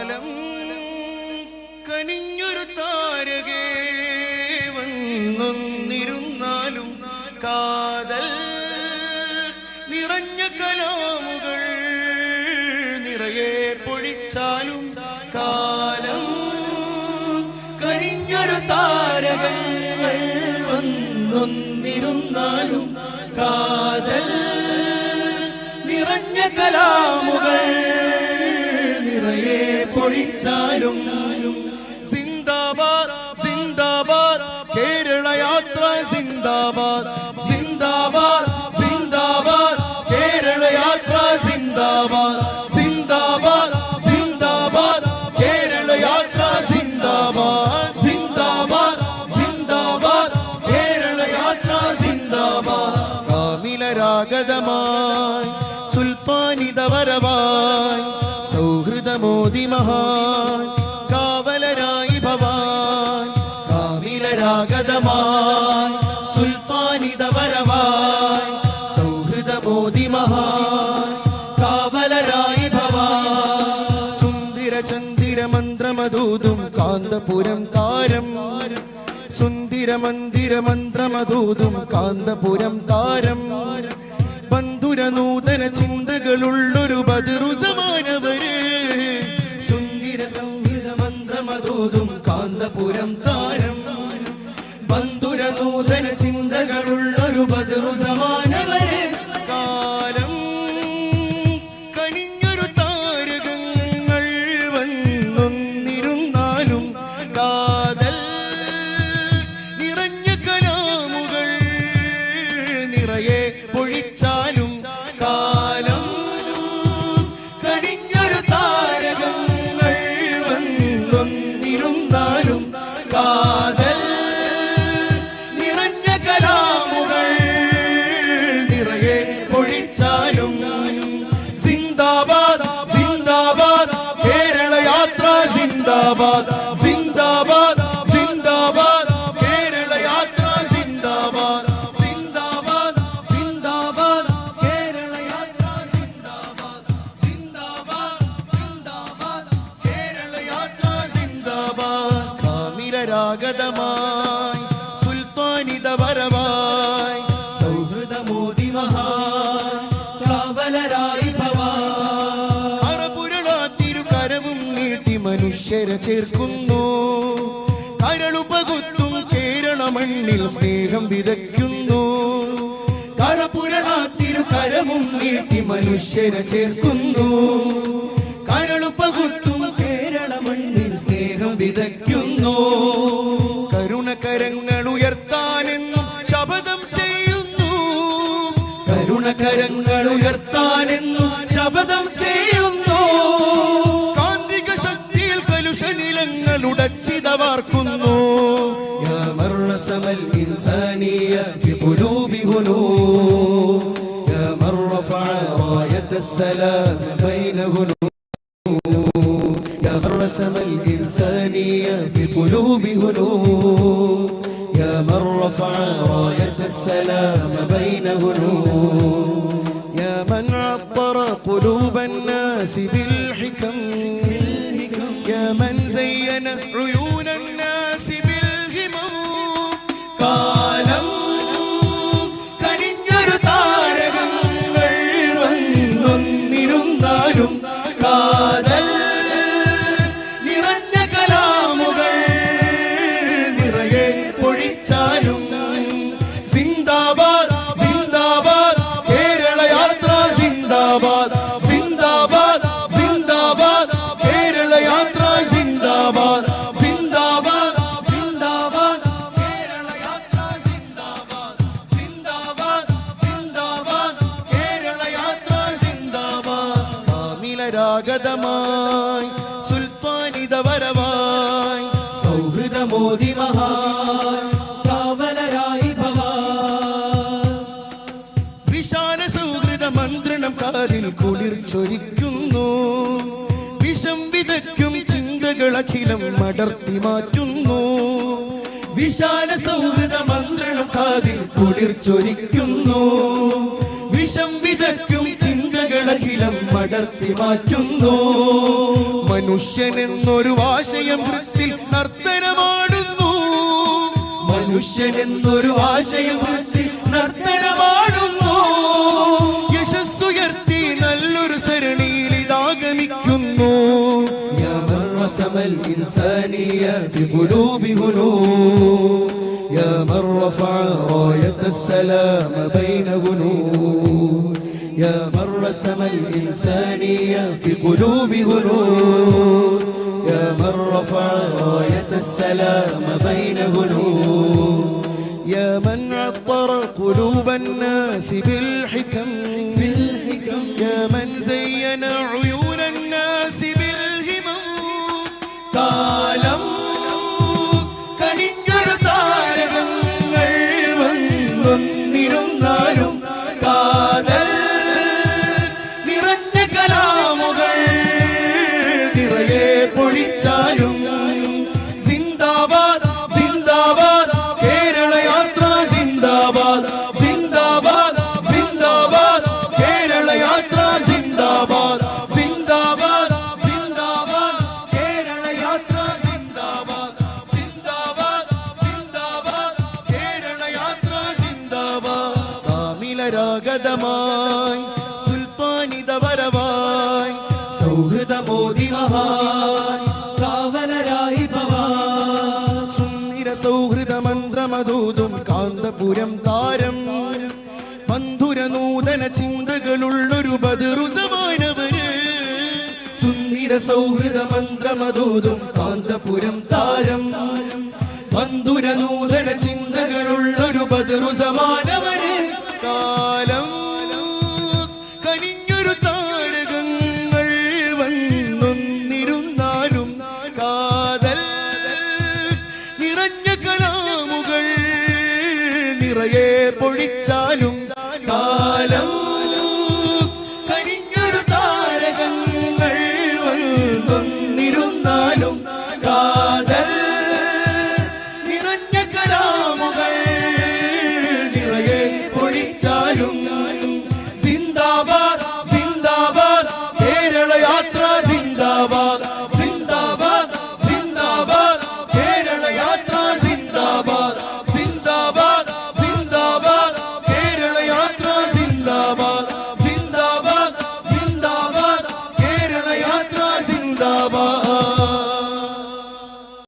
കാലം കനിഞ്ഞൊരു താരകേ വന്നൊന്നിരുന്നാലും കാതൽ നിറഞ്ഞ കലാമുകൾ നിറയെ പൊഴിച്ചാലും കാലം കനിഞ്ഞൊരു താരകങ്ങൾ വന്നൊന്നിരുന്നാലും കാതൽ നിറഞ്ഞ കലാമുകൾ നിറയെ പൊഴിച്ചാലും സിന്ദാബാദ് സിന്ദാബാദ് കേരള യാത്ര സിന്ദാബാദ് സിന്ദാബാദ് സിന്ദാബാദ് കേരള യാത്ര സിന്ദാബാദ് സിന്ദാബാദ് സിന്ദാബാദ് കേരള യാത്ര സിന്ദാബാദ് സിന്ദാബാദ് സിന്ദാബാദ് കേരള യാത്ര സിന്ദാബാദ് കാമിലരാഗതമായി സുൽപ്പാനിതവരവായി സൗഹൃദമോദി മഹാൻ കാവലരായി ഭവാൻ കാമിലരാഗതമായി സുൽത്താനിതവരവായി സൗഹൃദമോദി മഹാൻ കാവലരായി ഭവാൻ സുന്ദര ചന്ദിര മന്ത്രമധൂതും കാന്തപുരം താരം സുന്ദര മന്ദിര മന്ത്രമധൂതും കാന്തപുരം താരം ബന്ധുര നൂതന ചിന്തകളുള്ളൊരു ബദറു സമാനവര് സുന്ദര സംഗീത മന്ത്രമധൂതും കാന്തപുരം താരം ബന്ധുര നൂതന ചിന്തകളുള്ളൊരു ബദറു സമാനവര് കാലം കനിഞ്ഞൊരു താരകങ്ങൾ വന്നൊന്നിരുന്നാലും കാതൽ നിറഞ്ഞ കലാമുകൾ നിറയെ പൊഴിച്ചാലും കാലം കനിഞ്ഞൊരു താരകങ്ങൾ വന്നൊന്നിരുന്നാലും കാതൽ നിറഞ്ഞ കലാമുകൾ നിറയെ പൊഴിച്ചാലും സിന്ദാബാദ് സിന്ദാബാദ് കേരള യാത്ര സിന്ദാബാദ് സിന്ദാബാദ് സിന്ദാബാദ് കേരള യാത്ര സിന്ദാബാദ് സിന്ദാബാദ് സിന്ദാബാദ് കേരള യാത്ര സിന്ദാബാദ് സിന്ദാബാദ് സിന്ദാബാദ് കേരള യാത്ര സിന്ദാബാദ് കാമിലരാഗതമായി സുൽത്താനിതവരവായി സൗഹൃദമോദി മഹാൻ കാവലരായി ഭവാൻ അറപുരളാത്തിരുകരവും നീട്ടി മനുഷ്യരെ ചേർക്കുന്നു കരളുപകുത്തും കേരള മണ്ണിൽ സ്നേഹം വിതയ്ക്കുന്നു കരപുരളാത്തിരുകരവും നീട്ടി മനുഷ്യരെ ചേർക്കുന്നു കരളുപകുത്തും കേരള മണ്ണിൽ സ്നേഹം വിതയ്ക്കുന്നു കരുണകരങ്ങൾ ഉയർത്താനെന്നും ശപഥം ചെയ്യുന്നു കരുണകരങ്ങൾ ഉയർത്താനെന്നും ശപഥം ചെയ്യുന്നു കാന്തിക ശക്തിയിൽ കലുഷനിലങ്ങൾ ഉടച്ചിതവാർക്കുന്നു യാ മർറസമൽ ഇൻസാനിയ ഫി ഖുലൂബി ഹുനൂർ യാ മൻ റഫഅ റായത്തസ്സലാം ബൈന ഹുനൂർ يا مرسم الإنسانية في قلوب هنود يا من رفع راية السلام بين هنود يا من عطر قلوب الناس بالحكم يا من زين عيون الناس بالهمم കാലം കനിഞ്ഞൊരു താരകങ്ങൾ വന്നൊന്നിരുന്നാലും കാതൽ നിറഞ്ഞ കലാമുകൾ നിറയെ പൊഴിച്ചാലും സിന്ദാബാദ് സിന്ദാബാദ് കേരള യാത്ര സിന്ദാബാദ് സിന്ദാബാദ് സിന്ദാബാദ് കേരള യാത്ര സിന്ദാബാദ് സിന്ദാബാദ് സിന്ദാബാദ് കേരള യാത്ര സിന്ദാബാദ് സിന്ദാബാദ് സിന്ദാബാദ് കേരള യാത്ര സിന്ദാബാദ് കാമിലരാഗതമായി സുൽത്താനിതവരവായി സൗഹൃദമോദി മഹാൻ കാവലരായി ഭവാൻ വിശാല സൗഹൃദ മന്ത്രണം കാതിൽ കുളിർ ചൊരിക്കുന്നു വിഷം വിതയ്ക്കും ചിന്തകളഖിലം മടർത്തി മാറ്റുന്നു വിശാല സൗഹൃദ മന്ത്രണം കാതിൽ കുളിർ ചൊരിക്കുന്നു വിഷം വിതയ്ക്കും ചിന്തകൾ വരികളഖിലം അടർത്തി മാറ്റുന്നു. മനുഷ്യനെന്നൊരു ആശയം വൃത്തിൽ നർത്തനമാടുന്നു. മനുഷ്യനെന്നൊരു ആശയം വൃത്തിൽ നർത്തനമാടുന്നു. യശസ്സുയർത്തി നല്ലൊരു സരണിയിൽ ഇതാഗമിക്കുന്നു. യാ മൻ റസമൽ ഇൻസാനിയ ഫി ഖുലൂബി ഹുനൂൻ, യാ മൻ റഫഅ റായത്തസ് സലാമ ബൈന ഗുനൂൻ, യാ മൻ റസമൽ ഇൻസാനിയ ഫി ഖുലൂബി ഹുനൂൻ, യാ മൻ റഫഅ റായത്തസ് സലാമ ബൈന ഗുനൂൻ, യാ മൻ അത്തറ ഖുലൂബൻ നാസി ബിൽ ഹികം, യാ മൻ സയ്യന ഉയൂനൻ നാസി ബിൽ ഹിമം. കാലം കണിഞ്ഞൊരു താരകങ്ങൾ വന്നിരുന്നാലും കാതൽ നിറഞ്ഞ കലാമുകൾ നിറയെ പൊഴിച്ചാലും സിന്ദാബാദ് സിന്ദാബാദ് കേരള യാത്ര സിന്ദാബാദ് സിന്ദാബാദ് സിന്ദാബാദ് കേരള യാത്ര സിന്ദാബാദ് സിന്ദാബാദ് സിന്ദാബാദ് കേരള യാത്ര സിന്ദാബാദ് സിന്ദാബാദ് സിന്ദാബാദ് കേരള യാത്ര സിന്ദാബാദ്. കാമിലരാഗതമായി സുൽത്താനിതവരവായി സൗഹൃദമോദി മഹാൻ കാവലരായി ഭവാൻ. സുന്ദര സൗഹൃദ മന്ത്രമതൂതും കാന്തപുരം താരം മന്ധുര നൂതന ചിന്തകളുള്ളൊരു ബദറുസമാനവര്. സുന്ദര സൗഹൃദ മന്ത്രമതൂതും കാന്തപുരം താരം മന്ധുര നൂതന ചിന്തകളുള്ളൊരു ബദറുസമാനവര്. കാലം കനിഞ്ഞൊരു താരകങ്ങൾ വന്നൊന്നിരുന്നാലും കാതൽ നിറഞ്ഞ കലാമുകൾ നിറയെ പൊഴിച്ചാലും കാലം കനിഞ്ഞൊരു താരകങ്ങൾ വന്നൊന്നിരുന്നാലും കാതൽ നിറഞ്ഞ കലാമുകൾ നിറയെ പൊഴിച്ചാലും